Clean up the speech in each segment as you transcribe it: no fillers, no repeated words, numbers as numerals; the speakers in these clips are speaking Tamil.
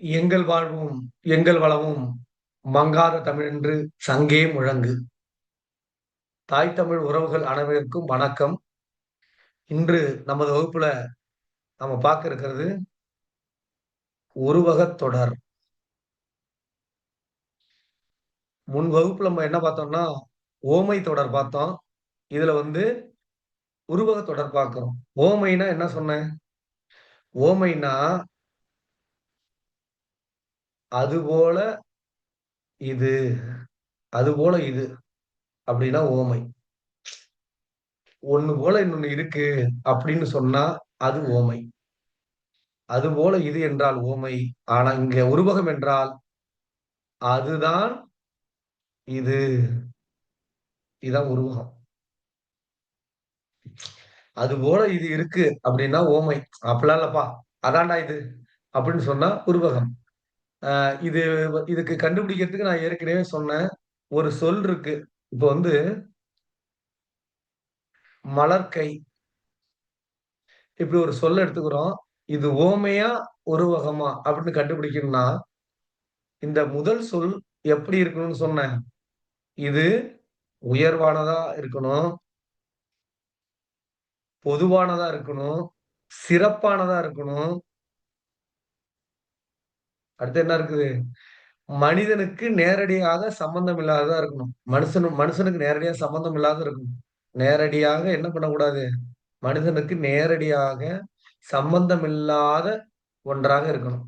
எங்கள் வாழ்வும் எங்கள் வளமும் மங்காத தமிழென்று சங்கே முழங்கு. தாய் தமிழ் உறவுகள் அனைவருக்கும் வணக்கம். இன்று நமது வகுப்புல நம்ம பார்க்க இருக்கிறது உருவகத் தொடர். முன் வகுப்புல நம்ம என்ன பார்த்தோம்னா, ஓமை தொடர் பார்த்தோம். இதுல உருவகத் தொடர் பார்க்கிறோம். ஓமைனா என்ன சொன்னேன்? ஓமைனா அதுபோல இது, அதுபோல இது அப்படின்னா ஓமை. ஒண்ணு போல இன்னொன்னு இருக்கு அப்படின்னு சொன்னா அது ஓமை. அதுபோல இது என்றால் ஓமை. ஆனா இங்க உருவகம் என்றால் அதுதான் இது. இதான் உருவகம். அதுபோல இது இருக்கு அப்படின்னா ஓமை. அப்படிலாம் இல்லப்பா. அதான்டா இது அப்படின்னு சொன்னா உருவகம். இது இதுக்கு கண்டுபிடிக்கிறதுக்கு நான் ஏற்கனவே சொன்னேன். ஒரு சொல் இருக்கு. இப்ப மலர்க்கை இப்படி ஒரு சொல்ல எடுத்துக்கிறோம். இது ஓமையா, உருவகமா அப்படின்னு கண்டுபிடிக்கணும்னா, இந்த முதல் சொல் எப்படி இருக்கணும்னு சொன்னேன். இது உயர்வானதா இருக்கணும், பொதுவானதா இருக்கணும், சிறப்பானதா இருக்கணும். அடுத்து என்ன இருக்குது? மனிதனுக்கு நேரடியாக சம்பந்தம் இல்லாததா இருக்கணும். மனுஷனுக்கு நேரடியா சம்பந்தம் இல்லாத இருக்கணும். நேரடியாக என்ன பண்ணக்கூடாது? மனிதனுக்கு நேரடியாக சம்பந்தம் இல்லாத ஒன்றாக இருக்கணும்.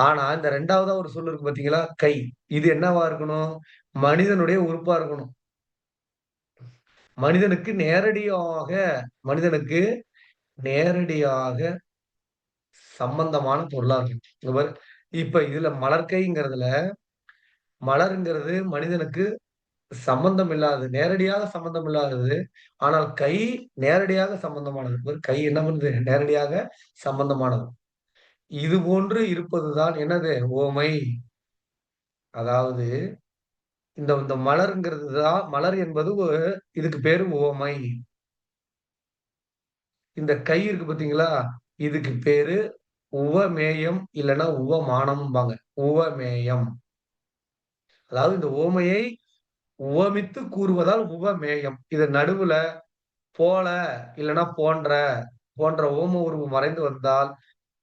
ஆனா, இந்த 2வதா ஒரு சொல் இருக்கு பார்த்தீங்களா? கை. இது என்னவா இருக்கணும்? மனிதனுடைய உறுப்பா இருக்கணும். மனிதனுக்கு நேரடியாக மனிதனுக்கு நேரடியாக சம்பந்தமான பொருளா இருக்கணும். இங்க பாரு, இப்ப இதுல மலர்க்கைங்கிறதுல, மலர்ங்கிறது மனிதனுக்கு சம்பந்தம் இல்லாதது. நேரடியாக சம்பந்தம் இல்லாதது. ஆனால் கை நேரடியாக சம்பந்தமானது. பாரு, கை என்ன பண்ணுது? நேரடியாக சம்பந்தமானது. இது போன்று இருப்பதுதான் என்னது? உவமை. அதாவது இந்த இந்த மலர்ங்கிறது தான் மலர் என்பது இதுக்கு பேரு உவமை. இந்த கை இருக்கு பார்த்தீங்களா? இதுக்கு பேரு உவமேயம் இல்லன்னா உவமானம்பாங்க. உவமேயம். அதாவது இந்த உவமையை உவமித்து கூறுவதால் உவமேயம். இது நடுவுல போல இல்லன்னா போன்ற, போன்ற உவம உருவு மறைந்து வந்தால்,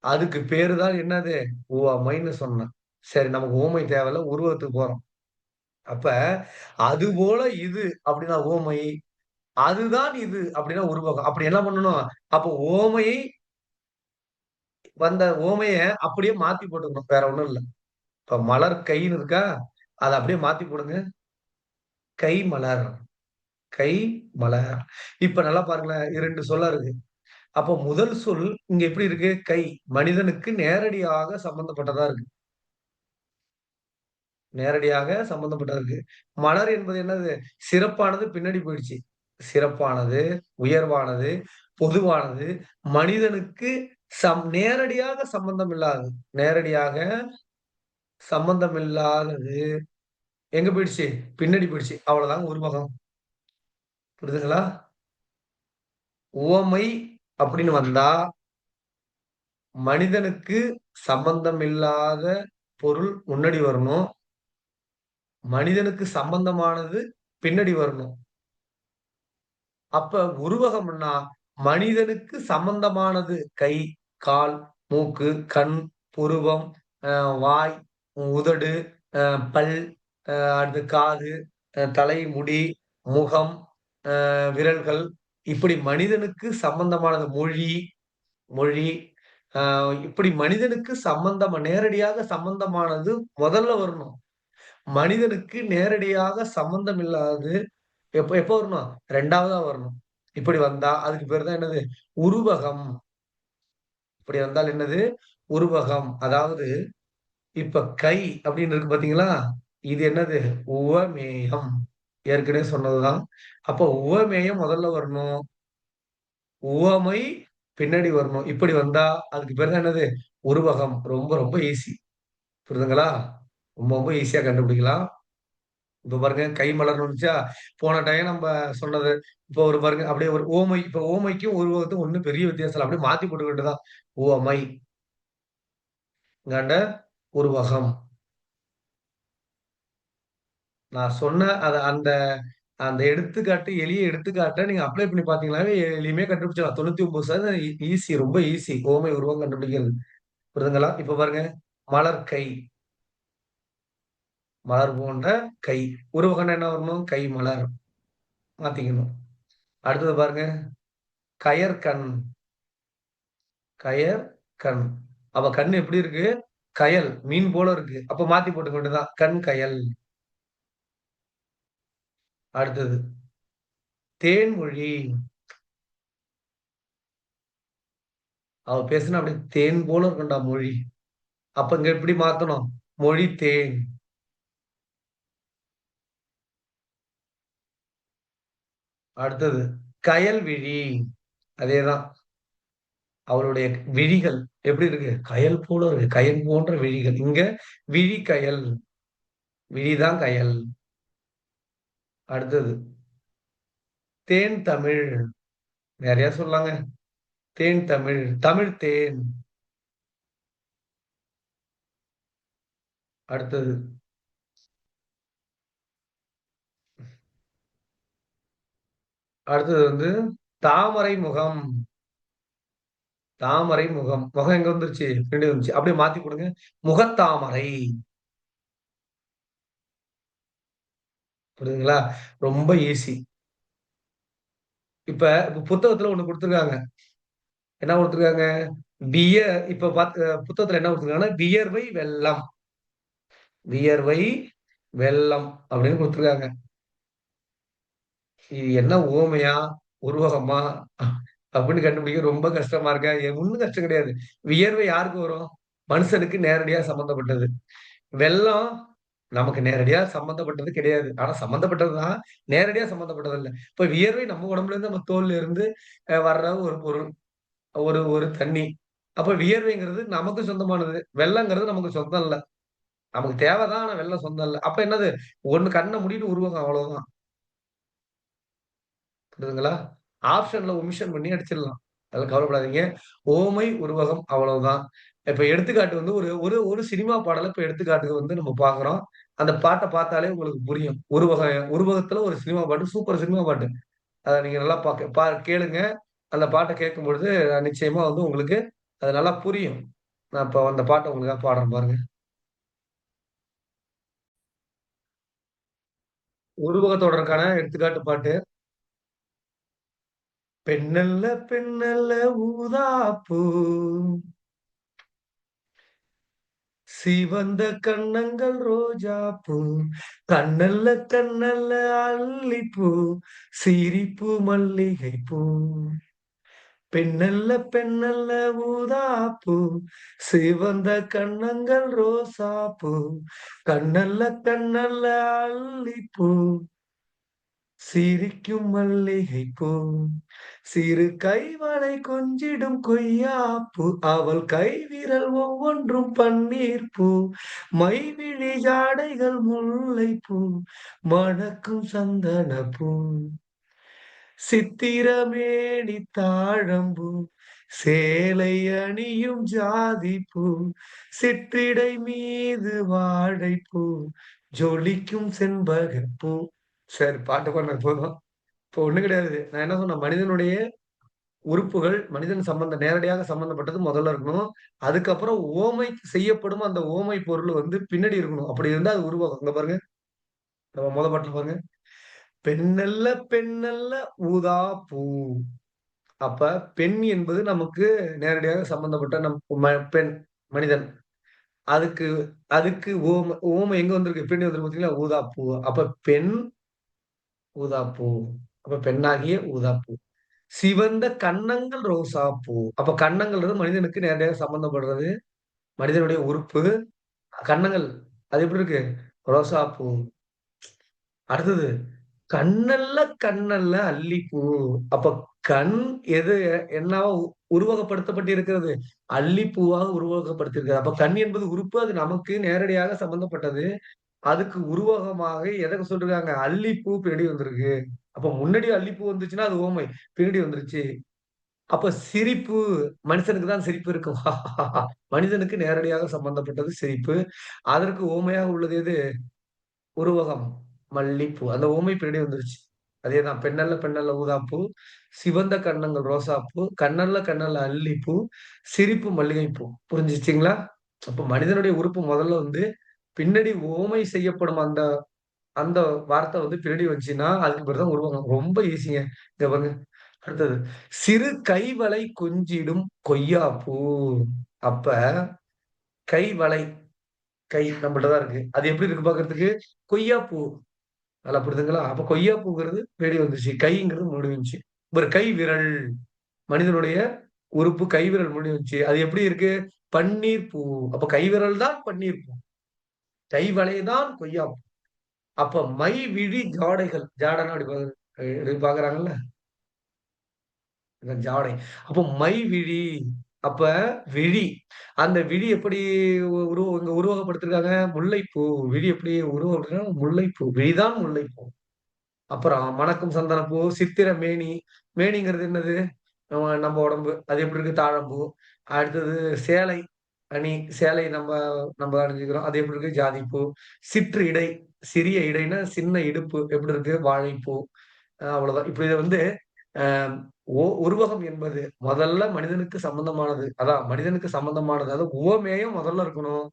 அதுக்கு பேரு தான் என்னது? உவமைன்னு சொன்னேன். சரி, நமக்கு உவமை தேவையில்ல. உருவத்துக்கு போறோம். அப்ப அதுபோல இது அப்படின்னா உவமை. அதுதான் இது அப்படின்னா உருவகம். அப்படி என்ன பண்ணணும்? அப்போ உவமையை உவமைய அப்படியே மாத்தி போட்டுக்கணும். வேற ஒண்ணும் இல்ல. இப்ப மலர் கைன்னு இருக்கா? அத அப்படியே மாத்தி போடுங்க. கை மலர், கை மலர். இப்ப நல்லா பாருங்களேன். 2 சொல்லா இருக்கு. அப்போ முதல் சொல் இங்க எப்படி இருக்கு? கை. மனிதனுக்கு நேரடியாக சம்பந்தப்பட்டதா இருக்கு. நேரடியாக சம்பந்தப்பட்டதா இருக்கு. மலர் என்பது என்னது? சிறப்பானது பின்னாடி போயிடுச்சு. சிறப்பானது, உயர்வானது, பொதுவானது, மனிதனுக்கு நேரடியாக சம்பந்தம் இல்லாதது. நேரடியாக சம்பந்தம் இல்லாதது. எங்க போயிடுச்சு? பின்னாடி போயிடுச்சு. அவ்வளவுதாங்க உருவகம். புரியுதுங்களா? உவமை அப்படின்னு வந்தா, மனிதனுக்கு சம்பந்தம் இல்லாத பொருள் முன்னாடி வரணும். மனிதனுக்கு சம்பந்தமானது பின்னாடி வரணும். அப்ப உருவகம்ன்னா, மனிதனுக்கு சம்பந்தமானது கை, கால், மூக்கு, கண், புருவம், அ வாய், உதடு, பல், அடுத்து காது, தலை, முடி, முகம், விரல்கள், இப்படி மனிதனுக்கு சம்பந்தமானது மொழி, மொழி, அ இப்படி மனிதனுக்கு நேரடியாக சம்பந்தமானது முதல்ல வரணும். மனிதனுக்கு நேரடியாக சம்பந்தம் இல்லாதது எப்ப எப்ப வரணும்? 2வதா வரணும். இப்படி வந்தா அதுக்கு பேரு தான் என்னது? உருவகம். இப்படி வந்தால் என்னது? உருவகம். அதாவது இப்ப கை அப்படின்னு இருக்கு பார்த்தீங்களா? இது என்னது? உவமேயம். ஏற்கனவே சொன்னதுதான். அப்ப உவமேயம் முதல்ல வரணும். உவமை பின்னாடி வரணும். இப்படி வந்தா அதுக்கு பேரு தான் என்னது? உருவகம். ரொம்ப ரொம்ப ஈஸி. புரியுதுங்களா? ரொம்ப ரொம்ப ஈஸியா கண்டுபிடிக்கலாம். இப்ப பாருங்க, கை மலர்ன்னு வந்துச்சா? போன டைம் நம்ப சொன்னது. இப்போ ஒரு பாருங்க, அப்படியே ஒரு உவமை. இப்ப உவமைக்கும் உருவகத்துக்கும் ஒண்ணும் பெரிய வித்தியாசம் இல்ல. அப்படியே மாத்தி போட்டுக்க வேண்டியதுதான். உவமை. இந்தாண்ட உருவகம். நான் சொன்ன அந்த அந்த எடுத்துக்காட்டு எளிய எடுத்துக்காட்ட நீங்க அப்ளை பண்ணி பார்த்தீங்கன்னாவே எளிமையா கண்டுபிடிச்சிடலாம். 99% ஈஸி ரொம்ப ஈஸி. உவமை உருவகம் கண்டுபிடிக்கிறது. புரியுதுங்களா? இப்ப பாருங்க. மலர் கை, மலர் போன்ற கை. உருவகம்ன்னா என்ன வரணும்? கை மலர் மாத்திக்கணும். அடுத்தது பாருங்க. கயற்கண், கயர் கண். அப்ப கண் எப்படி இருக்கு? கயல், மீன் போல இருக்கு. அப்ப மாத்தி போட்டுக்க வேண்டியதுதான். கண் கயல். அடுத்தது தேன்மொழி. அவ பேசுனா அப்படியே தேன் போல இருக்கும்டா மொழி. அப்ப இங்க எப்படி மாத்தணும்? மொழி தேன். அடுத்தது கயல்விழி. அதேதான். அவளுடைய விழிகள் எப்படி இருக்கு? கயல் போல இருக்கு. கயல் போன்ற விழிகள். இங்க விழி கயல். விழிதான் கயல். அடுத்தது தேன் தமிழ். நெறைய சொல்லலாங்க. தேன் தமிழ், தமிழ் தேன். அடுத்தது அடுத்தது வந்து தாமரை முகம். தாமரை முகம். முகம் எங்க வந்துருச்சு? பின்னாடி வந்துச்சு. அப்படியே மாத்தி கொடுங்க. முகத்தாமரை. புரியுதுங்களா? ரொம்ப ஈஸி. இப்ப புத்தகத்துல ஒண்ணு குடுத்துருக்காங்க. என்ன குடுத்துருக்காங்க? இப்ப புத்தகத்துல என்ன குடுத்துருக்காங்கன்னா, வியர்வை வெள்ளம். வியர்வை வெள்ளம் அப்படின்னு குடுத்துருக்காங்க. இது என்ன உவமையா? உருவகமா? அப்படின்னு கண்டுபிடிக்க ரொம்ப கஷ்டமா இருக்கா? ஒண்ணும் கஷ்டம் கிடையாது. வியர்வை யாருக்கு வரும்? மனுஷனுக்கு நேரடியா சம்பந்தப்பட்டது. வெள்ளம் நமக்கு நேரடியா சம்பந்தப்பட்டது கிடையாது. ஆனா சம்பந்தப்பட்டது தான். நேரடியா சம்பந்தப்பட்டது இல்ல. இப்ப வியர்வை நம்ம உடம்புல இருந்து, நம்ம தோல்ல இருந்து வர்ற ஒரு பொருள். ஒரு ஒரு தண்ணி. அப்ப வியர்வைங்கிறது நமக்கு சொந்தமானது. வெள்ளங்கிறது நமக்கு சொந்தம் இல்ல. நமக்கு தேவை தான். ஆனா வெள்ளம் சொந்தம் இல்ல. அப்ப என்னது? ஒண்ணு கண்ண மூடிட்டு உருவகம் அவ்வளவுதான். புரியுதுங்களா? ஆப்ஷன்ல ஒமிஷன் பண்ணி அடிச்சிடலாம். அதெல்லாம் கவலைப்படாதீங்க. உவமை, உருவகம் அவ்வளவுதான். இப்ப எடுத்துக்காட்டு வந்து ஒரு ஒரு ஒரு சினிமா பாடல இப்ப எடுத்துக்காட்டுக்கு வந்து நம்ம பார்க்கிறோம். அந்த பாட்ட பார்த்தாலே உங்களுக்கு புரியும். உருவகத்துல ஒரு சினிமா பாட்டு, சூப்பர் சினிமா பாட்டு. அத நீங்க நல்லா கேளுங்க. அந்த பாட்ட கேட்கும்பொழுது நிச்சயமா வந்து உங்களுக்கு அது நல்லா புரியும். நான் இப்ப அந்த பாட்ட உங்களுக்காக பாடுறேன் பாருங்க. உருவகத் தொடருக்கான எடுத்துக்காட்டு பாட்டு. பெண்ணல்ல பெண்ணல்ல ஊதாப்பூ, சிவந்த கன்னங்கள் ரோஜா பூ, கண்ணல்ல கண்ணல்ல அல்லிப்பூ, சிரிப்பு மல்லிகை பூ. பெண்ணல்ல பெண்ணல்ல ஊதாப்பூ, சிவந்த கன்னங்கள் ரோசா பூ, கண்ணல்ல கண்ணல்ல அல்லிப்பூ, சிரிக்கும் மல்லிகை பூ. சிறு கைவளை கொஞ்சிடும் கொய்யாப்பூ, அவள் கைவிரல் ஒவ்வொன்றும் பன்னீர் பூ, மைவிழி ஜாடைகள் முல்லைப்பூ, மணக்கும் சந்தனப்பூ. சித்திரமேனி தாழம்பூ, சேலை அணியும் ஜாதிப்பூ, சிற்றிடை மீது வாழைப்பூ, ஜொலிக்கும் செண்பகப்பூ. சரி, பாட்டு பாடுனது போதும். இப்போ ஒண்ணும் கிடையாது. நான் என்ன சொன்னேன்? மனிதனுடைய உறுப்புகள், மனிதன் நேரடியாக சம்பந்தப்பட்டது முதல்ல இருக்கணும். அதுக்கப்புறம் உவமை செய்யப்படும் அந்த உவமை பொருள் வந்து பின்னாடி இருக்கணும். அப்படி இருந்தா அது உருவாகும். இங்க பாருங்க. நம்ம பாட்டுல பாருங்க. "பெண்ணல்ல பெண்ணல்ல ஊதா பூ." அப்ப பெண் என்பது நமக்கு நேரடியாக சம்பந்தப்பட்ட பெண், மனிதன். அதுக்கு அதுக்கு உவமை எங்க வந்திருக்கு? பின்னாடி வந்திருக்கு பார்த்தீங்களா? ஊதா பூ. அப்ப பெண் ஊதா பூ. அப்ப பெண்ணாகிய ஊதா பூ. சிவந்த கன்னங்கள் ரோசா பூ. அப்ப கன்னங்கள்ன்றது மனிதனுக்கு நேரடியாக சம்பந்தப்படுறது. மனிதனுடைய உறுப்பு. கன்னங்கள். அது எப்படி இருக்கு? ரோசா பூ. அடுத்தது கண்ணல்ல கண்ணல்ல அல்லிப்பூ. அப்ப கண் எது என்னவா உருவகப்படுத்தப்பட்டு இருக்கிறது? அல்லிப்பூவாக உருவகப்படுத்தியிருக்கிறது. அப்ப கண் என்பது உறுப்பு. அது நமக்கு நேரடியாக சம்பந்தப்பட்டது. அதுக்கு உருவகமாக எத சொல்றாங்க? அல்லிப்பூ பின்னாடி வந்திருக்கு. அப்ப முன்னாடி அல்லிப்பூ வந்துச்சுன்னா அது உவமை. பின்னாடி வந்துருச்சு. அப்ப சிரிப்பு மனுஷனுக்கு தான் சிரிப்பு இருக்கும். மனிதனுக்கு நேரடியாக சம்பந்தப்பட்டது சிரிப்பு. அதற்கு உவமையாக உள்ளது எது? உருவகம், மல்லிப்பூ. அந்த உவமை பின்னாடி வந்துருச்சு. அதேதான். பெண்ணல்ல பெண்ணல்ல ஊதாப்பூ, சிவந்த கன்னங்கள் ரோசாப்பூ, கண்ணல்ல கண்ணல்ல அல்லிப்பூ, சிரிப்பு மல்லிகைப்பூ. புரிஞ்சுச்சுங்களா? அப்ப மனிதனுடைய உறுப்பு முதல்ல வந்து பின்னாடி உவமை செய்யப்படும் அந்த அந்த வார்த்தை வந்து பின்னாடி வந்துச்சுன்னா, அதுக்கு பேரு தான் உருவகம். ரொம்ப ஈஸிங்க. இங்க பாருங்க. அடுத்தது. சிறு கைவளை கொஞ்சிடும் கொய்யாப்பூ. அப்ப கைவளை, கை நம்மள்ட்ட தான் இருக்கு. அது எப்படி இருக்கு பார்க்கறதுக்கு? கொய்யாப்பூ. நல்லா புரியுதுங்களா? அப்ப கொய்யா பூங்கிறது தேடி வந்துச்சு. கைங்கிறது முன்னாடி வந்துச்சு. ஒரு கை விரல். மனிதனுடைய உறுப்பு கைவிரல் முன்னாடி வந்துச்சு. அது எப்படி இருக்கு? பன்னீர் பூ. அப்ப கைவிரல் தான் பன்னீர் பூ. கைவளை தான் கொய்யா பூ. அப்ப மை விழி ஜாடைகள். ஜாடைன்னா அப்படி இப்படி பார்க்குறாங்கல்ல. இந்த ஜாடை. அப்ப மை விழி. அப்ப விழி. அந்த விழி எப்படி இங்க உருவகப்படுத்திருக்காங்க? முல்லைப்பூ. விழி எப்படி உருவகப்படுத்திருக்காங்க? முல்லைப்பூ. விழிதான் முல்லைப்பூ. அப்புறம் மணக்கும் சந்தனப்பூ, சித்திர மேனி. மேனிங்கிறது என்னது? நம்ம உடம்பு. அது எப்படி இருக்கு? தாழம்பூ. அடுத்தது சேலை அணி. சேலை நம்ம அணிஞ்சுக்கிறோம். அது எப்படி இருக்கு? ஜாதிப்பூ. சிற்று இடை. சிறிய இடைன்னா சின்ன இடுப்பு. எப்படி இருக்கு? வாழைப்பூ. அவ்வளவுதான். இப்ப இத வந்து அ உருவகம் என்பது முதல்ல மனிதனுக்கு சம்பந்தமானது. அதான் மனிதனுக்கு சம்பந்தமானது. அதாவது உவமேயம் முதல்ல இருக்கணும்.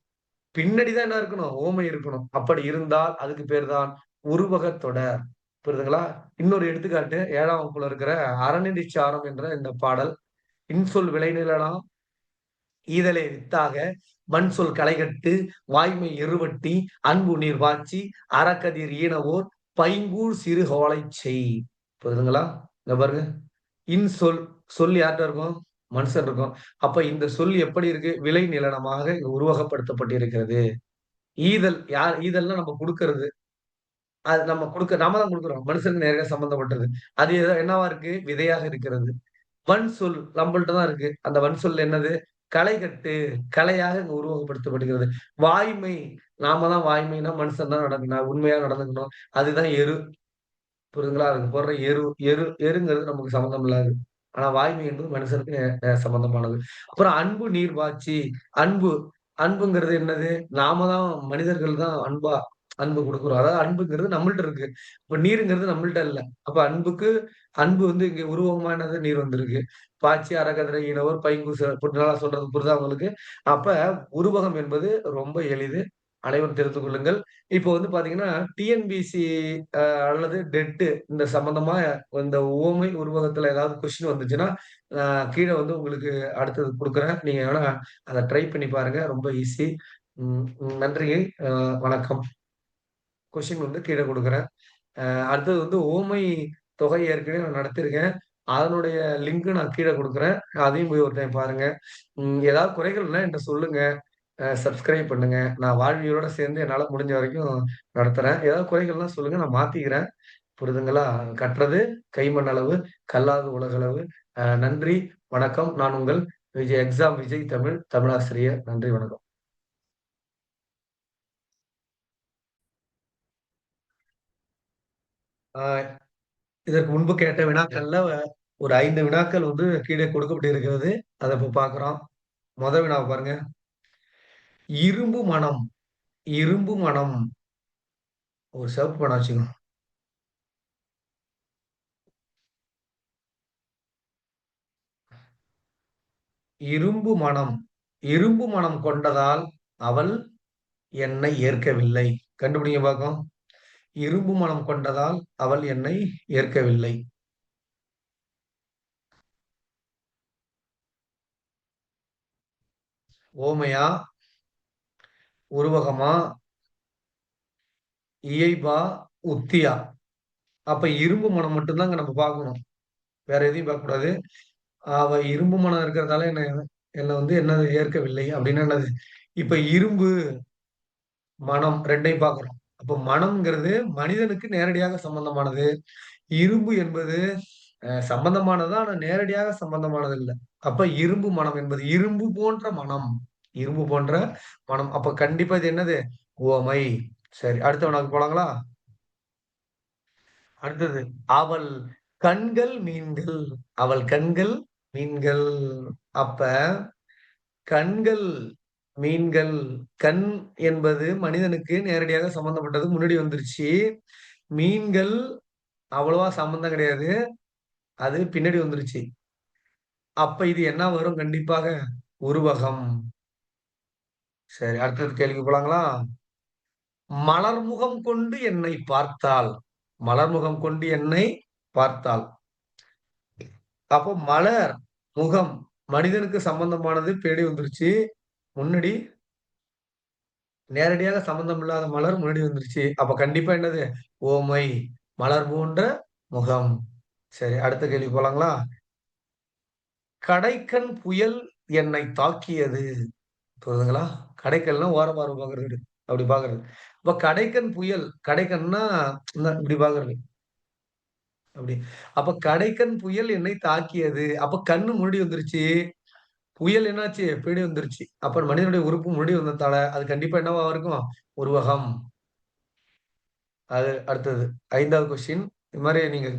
பின்னாடி தான் என்ன இருக்கணும்? உவமை இருக்கணும். அப்படி இருந்தால் அதுக்கு பேர் தான் உருவகத் தொடர். புரியுதுங்களா? இன்னொரு எடுத்துக்காட்டு 7ஆம் வகுப்புல இருக்கிற "அறநெறிச் சாரம்" என்ற இந்த பாடல். "இன்சொல் விளைநிலனாம் ஈதலே வித்தாக, வன்சொல் களைகட்டு, வாய்மை எருவட்டி, அன்பு நீர் வாட்சி, அறக்கதிர் ஈனவோர், பைங்கூழ் சிறுகோலைச் செய்." புரியுதுங்களா? இங்க பாருங்க. இன்சொல் சொல் யார்ட்ட இருக்கும்? மனுஷன் இருக்கும். அப்ப இந்த சொல் எப்படி இருக்கு? விளைநிலனமாக இங்க உருவகப்படுத்தப்பட்டிருக்கிறது. ஈதல்னா நம்ம குடுக்கிறது. அது நாம தான் குடுக்குறோம். மனுஷனுக்கு நேரடியா சம்பந்தப்பட்டது. அது என்னவா இருக்கு? விதையாக இருக்கிறது. வன்சொல் நம்மள்ட்ட தான் இருக்கு. அந்த வன்சொல் என்னது? களைகட்டு, கலையாக இங்க உருவகப்படுத்தப்படுகிறது. வாய்மை, நாம தான் வாய்மைன்னா மனுஷன் தான் உண்மையா நடந்துக்கணும். அதுதான் எரு. புரியுதுங்களா? அதுக்கு போடுற எருங்கிறது நமக்கு சம்மந்தம் இல்லாதது. ஆனா வாய்மை என்பது மனுஷனுக்கு சம்பந்தமானது. அப்புறம் அன்பு நீர் பாய்ச்சி. அன்பு. அன்புங்கிறது என்னது? நாம தான் மனிதர்கள் தான் அன்பு குடுக்குறோம். அதாவது அன்புங்கிறது நம்மள்ட்ட இருக்கு. இப்ப நீருங்கிறது நம்மள்ட்ட இல்ல. அப்ப அன்பு வந்து இங்க உருவகமா என்னது? நீர் வந்திருக்கு. பாய்ச்சி அறக்கதரை ஈனவர் பைங்கூச நல்லா சொல்றது புரியுதா உங்களுக்கு? அப்ப உருவகம் என்பது ரொம்ப எளிது. அனைவரும் தெரிந்து கொள்ளுங்கள். இப்போ வந்து பார்த்தீங்கன்னா, டிஎன்பிசி அல்லது டெட் இந்த சம்பந்தமா இந்த உவமை உருவகத்துல ஏதாவது கொஸ்டின் வந்துச்சுன்னா, நான் கீழ வந்து உங்களுக்கு அடுத்தது குடுக்குறேன். நீங்க வேணா அத ட்ரை பண்ணி பாருங்க. ரொம்ப ஈஸி. ம், ம் நன்றி. அ வணக்கம். கொஸ்டின் வந்து கீழ குடுக்குறேன். அடுத்தது வந்து உவமை தொகை ஏற்கனவே நான் நடத்தியிருக்கேன். அதனுடைய லிங்க் நான் கீழ குடுக்குறேன். அதையும் போய் ஒரு டைம் பாருங்க. ஏதாவது குறைகள்னா என்ட்ட சொல்லுங்க. சப்ஸ்கிரைப் பண்ணுங்க. நான் வாழ்வியலோட சேர்ந்து என்னால முடிஞ்ச வரைக்கும் நடத்துறேன். ஏதாவது குறைகள்னா சொல்லுங்க. நான் மாத்திக்கிறேன். புரியுதுங்களா? கற்றது கைமண் அளவு, கல்லாதது உலகளவு. நன்றி, வணக்கம். நான் உங்கள் விஜய் தமிழ், தமிழாசிரியர். நன்றி, வணக்கம். ஆ இதற்கு முன்பு கேட்ட வினாக்கள்ல ஒரு 5 வினாக்கள் வந்து கீழே கொடுக்கப்பட்டிருக்கிறது. அத இப்ப பார்க்கிறோம். வினாவ பாருங்க. இரும்பு மனம், இரும்பு மனம். ஒரு சிவப்பு பேனா வச்சுக்கணும். இரும்பு மனம், இரும்பு மனம் கொண்டதால் அவள் என்னை ஏற்கவில்லை. கண்டுபிடிங்க பாக்கலாம். இரும்பு மனம் கொண்டதால் அவள் என்னை ஏற்கவில்லை. ஓமையா? உருவகமா? இயைபா? உத்தியா? அப்ப இரும்பு மனம் மட்டும் தாங்க நம்ம பார்க்கணும். வேற எதையும் பார்க்கக்கூடாது. அவ இரும்பு மனம் இருக்கிறதால என்ன என்ன வந்து என்ன ஏற்கவில்லை அப்டின்னா என்னது? இப்ப இரும்பு, மனம் 2யும் பார்க்கிறோம். அப்ப மனம்ங்கிறது மனிதனுக்கு நேரடியாக சம்பந்தமானது. இரும்பு என்பது சம்பந்தமானது தான். ஆனா நேரடியாக சம்பந்தமானது இல்ல. அப்ப இரும்பு மனம் என்பது இரும்பு போன்ற மனம். இரும்பு போன்ற மனம். அப்ப கண்டிப்பா இது என்னது? உவமை. சரி. அடுத்த வினாக்கு போலாங்களா? அடுத்தது. அவள் கண்கள் மீன்கள். அவள் கண்கள் மீன்கள். அப்ப கண்கள், மீன்கள், கண் என்பது மனிதனுக்கு நேரடியாக சம்பந்தப்பட்டது முன்னாடி வந்துருச்சு. மீன்கள் அவ்வளவா சம்பந்தம் கிடையாது. அது பின்னாடி வந்துருச்சு. அப்ப இது என்ன வரும் கண்டிப்பாக? உருவகம். சரி, அடுத்தது கேள்விக்கு போலாங்களா? மலர்முகம் கொண்டு என்னை பார்த்தால், மலர்முகம் கொண்டு என்னை பார்த்தால், அப்போ மலர் முகம் மனிதனுக்கு சம்பந்தமானது பின்னாடி வந்துருச்சு. முன்னாடி நேரடியாக சம்பந்தம் இல்லாத மலர் முன்னாடி வந்துருச்சு. அப்ப கண்டிப்பா என்னது? ஓமை. மலர் போன்ற முகம். சரி, அடுத்த கேள்வி போலாங்களா? கடைக்கண் புயல் என்னை தாக்கியது. புரியுதுங்களா? கடைக்கல்னா ஓரப்பார்வை பாக்குறது. அப்படி பாக்குறது. அப்ப கடைக்கண் புயல், கடைக்கண்ணா இந்தா இப்படி பாக்குறது. அப்படி. அப்ப கடைக்கண் புயல் என்னை தாக்கியது. அப்ப கண்ணு முன்னாடி வந்துருச்சு. புயல் என்னாச்சு? பின்னாடி வந்துருச்சு. அப்ப மனிதனுடைய உறுப்பு முன்னாடி வந்ததால, அது கண்டிப்பா என்னவா இருக்கும்? உருவகம். அது அடுத்தது 5வது கொஸ்டின். இது மாரி நீங்க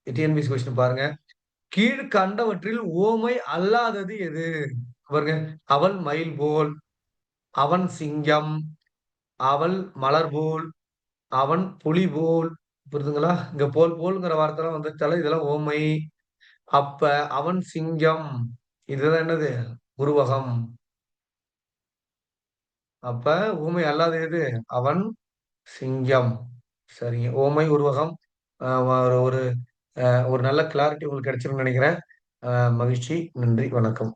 டிஎன்பிஎஸ்சி கொஸ்டின் பாருங்க. கீழ்க்கண்டவற்றில் உவமை அல்லாதது எது? பாருங்க. அவள் மயில் போல், அவன் சிங்கம், அவள் மலர் போல், அவன் புலி போல். புரியுதுங்களா? இங்க போல் போல்ங்கிற வார்த்தைலாம் வந்துட்டாலே இதெல்லாம் உவமை. அப்ப அவன் சிங்கம். இதுதான் என்னது? உருவகம். அப்ப ஊமை அல்லாத எது? அவன் சிங்கம். சரிங்க. உவமை, உருவகம். ஒரு ஒரு ஒரு நல்ல கிளாரிட்டி உங்களுக்கு கிடைச்சிருக்கும்னு நினைக்கிறேன். மகிழ்ச்சி. நன்றி. வணக்கம்.